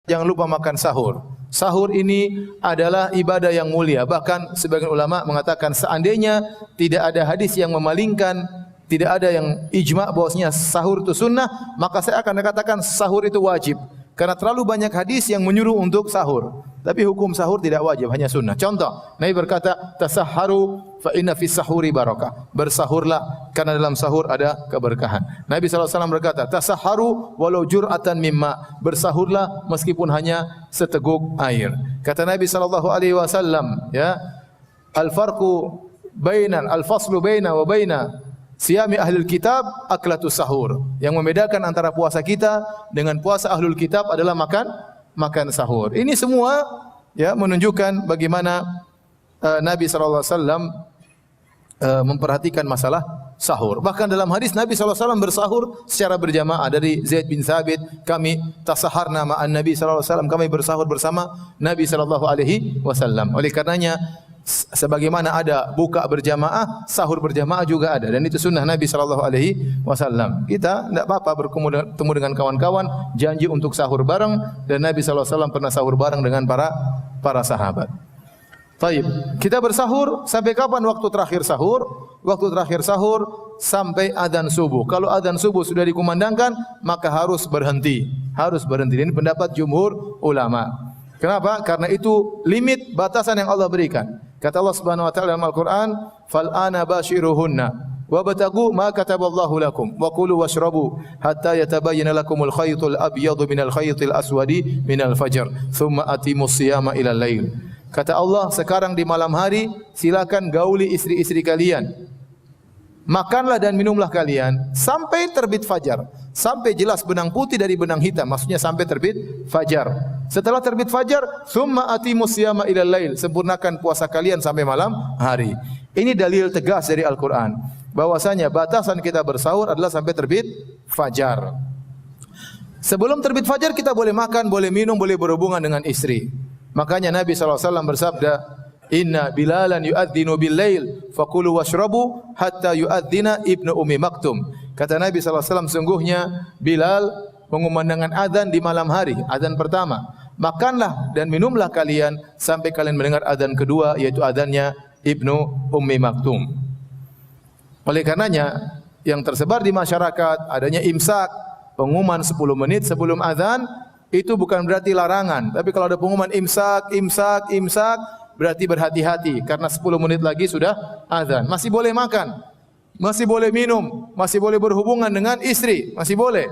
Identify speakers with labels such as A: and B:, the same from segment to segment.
A: jangan lupa makan sahur. Sahur ini adalah ibadah yang mulia. Bahkan sebagian ulama mengatakan seandainya tidak ada hadis yang memalingkan, tidak ada yang ijma' bahwasanya sahur itu sunnah, maka saya akan katakan sahur itu wajib. Karena terlalu banyak hadis yang menyuruh untuk sahur. Tapi hukum sahur tidak wajib, hanya sunnah. Contoh, Nabi berkata, tasahharu fa inna fis sahuri barakah. Bersahurlah karena dalam sahur ada keberkahan. Nabi SAW berkata, tasahharu walau jur'atan mimma. Bersahurlah meskipun hanya seteguk air. Kata Nabi SAW, ya, al-faslu baina wa baina siyami ahlul kitab aklatus sahur. Yang membedakan antara puasa kita dengan puasa ahlul kitab adalah makan sahur. Ini semua ya menunjukkan bagaimana Nabi sallallahu alaihi wasallam memperhatikan masalah sahur. Bahkan dalam hadis Nabi sallallahu alaihi wasallam bersahur secara berjamaah. Dari Zaid bin Thabit, kami tasaharna ma'an Nabi sallallahu alaihi wasallam, kami bersahur bersama Nabi sallallahu alaihi wasallam. Oleh karenanya sebagaimana ada buka berjamaah, sahur berjamaah juga ada, dan itu sunnah Nabi sallallahu alaihi wasallam. Kita tidak apa-apa bertemu dengan kawan-kawan, janji untuk sahur bareng, dan Nabi sallallahu alaihi wasallam pernah sahur bareng dengan para sahabat. Baik, kita bersahur sampai kapan waktu terakhir sahur? Waktu terakhir sahur sampai adzan subuh. Kalau adzan subuh sudah dikumandangkan, maka harus berhenti. Harus berhenti. Ini pendapat jumhur ulama. Kenapa? Karena itu limit batasan yang Allah berikan. Kata Allah Subhanahu wa taala dalam Al-Qur'an, "Fal ana bashiruhunna wabtagu ma kataballahu lakum wa kulu washrabu hatta yatabayyana lakumul khaytul abyadu minal khaytil aswadi minal fajr, thumma atimus siyama ilal lail." Kata Allah, sekarang di malam hari silakan gauli istri-istri kalian. Makanlah dan minumlah kalian sampai terbit fajar, sampai jelas benang putih dari benang hitam, maksudnya sampai terbit fajar. Setelah terbit fajar, summa atimus siyama ilal lail, sempurnakan puasa kalian sampai malam hari. Ini dalil tegas dari Al-Qur'an bahwasanya batasan kita bersahur adalah sampai terbit fajar. Sebelum terbit fajar kita boleh makan, boleh minum, boleh berhubungan dengan istri. Makanya Nabi SAW bersabda, "Inna Bilalan yu'adzinu bil-lail faqulu washrabu hatta yu'adzina Ibnu Ummi Maktum." Kata Nabi SAW, sungguhnya Bilal mengumandangkan azan di malam hari, azan pertama. Makanlah dan minumlah kalian sampai kalian mendengar azan kedua, yaitu azannya Ibnu Ummi Maktum. Oleh karenanya yang tersebar di masyarakat adanya imsak, pengumuman 10 menit sebelum azan, itu bukan berarti larangan. Tapi kalau ada pengumuman imsak, berarti berhati-hati karena 10 menit lagi sudah azan. Masih boleh makan, masih boleh minum, masih boleh berhubungan dengan istri, masih boleh.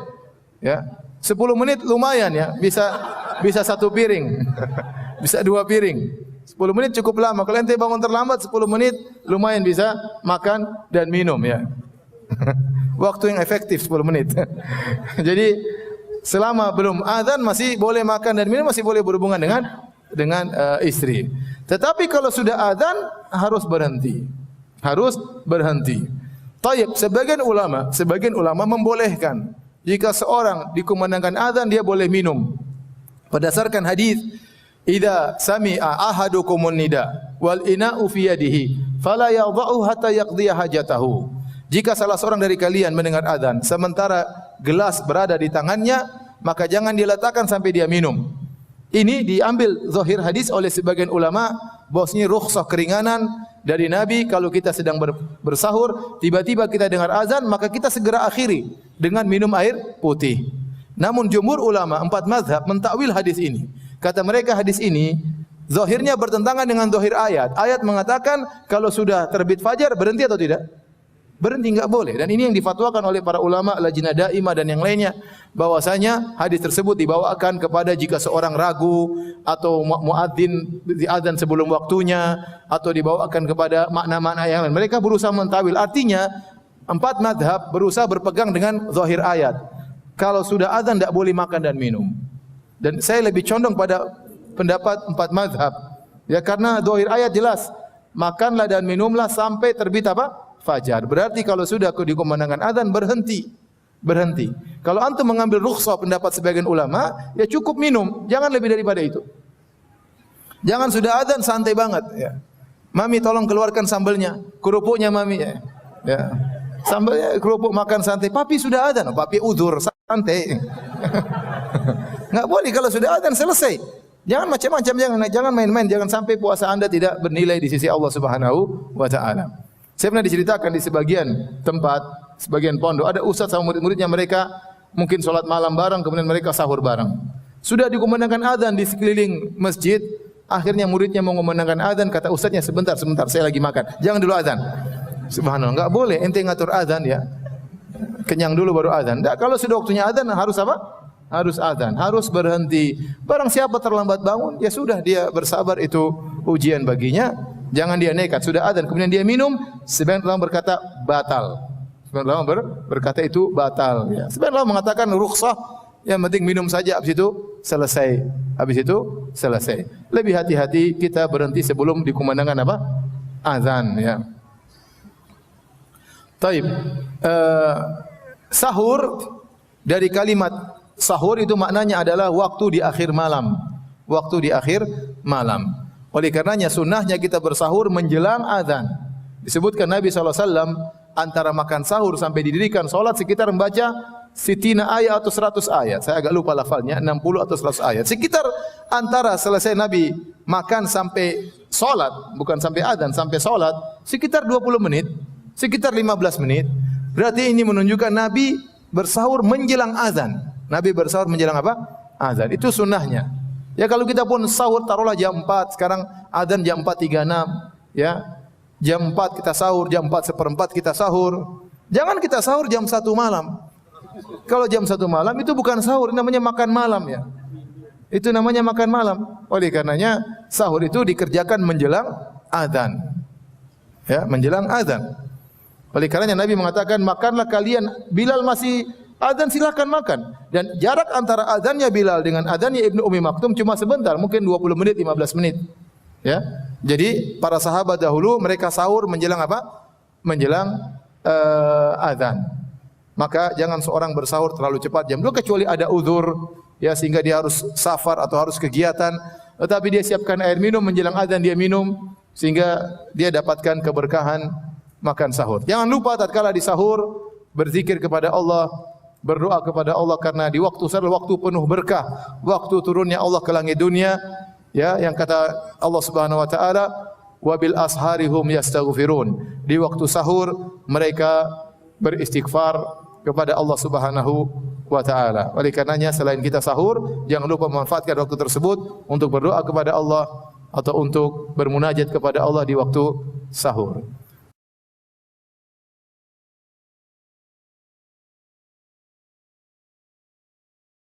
A: Ya, 10 menit lumayan ya, bisa 1 piring, bisa 2 piring. 10 menit cukup lama. Kalau ente bangun terlambat 10 menit lumayan bisa makan dan minum ya. Waktu yang efektif 10 menit. Jadi selama belum azan masih boleh makan dan minum, masih boleh berhubungan dengan istri. Tetapi kalau sudah azan harus berhenti. Harus berhenti. Tayyib, sebagian ulama membolehkan jika seorang dikumandangkan azan dia boleh minum. Berdasarkan hadis, "Idza sami'a ahadukumun nida wal ina'u fi yadihi fala yadha'u hatta yaqdiya hajatahu." Jika salah seorang dari kalian mendengar azan sementara gelas berada di tangannya, maka jangan diletakkan sampai dia minum. Ini diambil zahir hadis oleh sebagian ulama bahwasanya rukhsah keringanan dari Nabi kalau kita sedang bersahur, tiba-tiba kita dengar azan, maka kita segera akhiri dengan minum air putih. Namun jumhur ulama 4 mazhab mentakwil hadis ini. Kata mereka hadis ini zahirnya bertentangan dengan zahir ayat. Ayat mengatakan kalau sudah terbit fajar berhenti atau tidak? Berhenti, enggak boleh. Dan ini yang difatwakan oleh para ulama Lajnah Daimah dan yang lainnya, bahwasanya hadis tersebut dibawakan kepada jika seorang ragu atau muadzin diadzan sebelum waktunya, atau dibawakan kepada makna-makna yang lain. Mereka berusaha mentawil. Artinya 4 mazhab berusaha berpegang dengan zahir ayat. Kalau sudah adzan tidak boleh makan dan minum. Dan saya lebih condong pada pendapat 4 mazhab. Ya, karena zahir ayat jelas, makanlah dan minumlah sampai terbit apa? Fajar. Berarti kalau sudah dikumandangkan azan berhenti. Kalau antum mengambil rukhsah pendapat sebagian ulama, ya cukup minum, jangan lebih daripada itu. Jangan sudah azan santai banget ya. Mami tolong keluarkan sambelnya, kerupuknya mami ya. Ya. Sambelnya kerupuk makan santai. Papi sudah azan, papi uzur santai. Enggak boleh kalau sudah azan selesai. Jangan macam-macam, jangan main-main, jangan sampai puasa Anda tidak bernilai di sisi Allah Subhanahu wa taala. Saya pernah diceritakan di sebagian tempat, sebagian pondok, ada ustaz sama murid-muridnya, mereka mungkin salat malam bareng, kemudian mereka sahur bareng. Sudah dikumandangkan azan di sekeliling masjid, akhirnya muridnya mau mengumandangkan azan, kata ustaznya, sebentar, saya lagi makan. Jangan dulu azan. Subhanallah, enggak boleh ente ngatur azan ya. Kenyang dulu baru azan. Enggak, kalau sudah waktunya azan harus apa? Harus azan, harus berhenti. Barang siapa terlambat bangun, ya sudah dia bersabar, itu ujian baginya. Jangan dia nekat, sudah azan kemudian dia minum, sebagian ulama berkata batal. Sebagian ulama berkata itu batal. Ya. Sebagian ulama mengatakan rukhsah, yang penting minum saja, habis itu selesai. Habis itu selesai. Lebih hati-hati kita berhenti sebelum dikumandangkan apa? Azan. Ya. Taib. Sahur, dari kalimat sahur itu maknanya adalah waktu di akhir malam. Waktu di akhir malam. Oleh karenanya sunnahnya kita bersahur menjelang azan. Disebutkan Nabi SAW antara makan sahur sampai didirikan solat sekitar membaca sitina ayat atau 100 ayat. Saya agak lupa lafalnya, 60 atau 100 ayat. Sekitar antara selesai Nabi makan sampai solat, bukan sampai azan, sampai solat, sekitar 20 menit, sekitar 15 menit. Berarti ini menunjukkan Nabi bersahur menjelang azan. Nabi bersahur menjelang apa? Azan. Itu sunnahnya. Ya kalau kita pun sahur taruhlah jam 4, sekarang azan jam 4.36, ya. Jam 4 kita sahur, jam 4:04 kita sahur. Jangan kita sahur jam 1 malam. Kalau jam 1 malam itu bukan sahur, namanya makan malam ya. Itu namanya makan malam. Oleh karenanya sahur itu dikerjakan menjelang azan. Ya, menjelang azan. Oleh karenanya Nabi mengatakan, makanlah kalian, Bilal masih azan silakan makan. Dan jarak antara azannya Bilal dengan azannya Ibnu Ummi Maktum cuma sebentar, mungkin 20 menit, 15 menit. Ya. Jadi para sahabat dahulu mereka sahur menjelang apa? Menjelang azan. Maka jangan seorang bersahur terlalu cepat jam 2 kecuali ada uzur ya sehingga dia harus safar atau harus kegiatan, tetapi dia siapkan air minum menjelang azan, dia minum sehingga dia dapatkan keberkahan makan sahur. Jangan lupa tatkala di sahur berzikir kepada Allah, berdoa kepada Allah, karena di waktu sahur waktu penuh berkah, waktu turunnya Allah ke langit dunia, ya, yang kata Allah Subhanahu wa taala, wa bil asharihum yastaghfirun. Di waktu sahur mereka beristighfar kepada Allah Subhanahu wa taala. Oleh karenanya selain kita sahur, jangan lupa memanfaatkan waktu tersebut untuk berdoa kepada Allah atau untuk bermunajat kepada Allah di waktu sahur.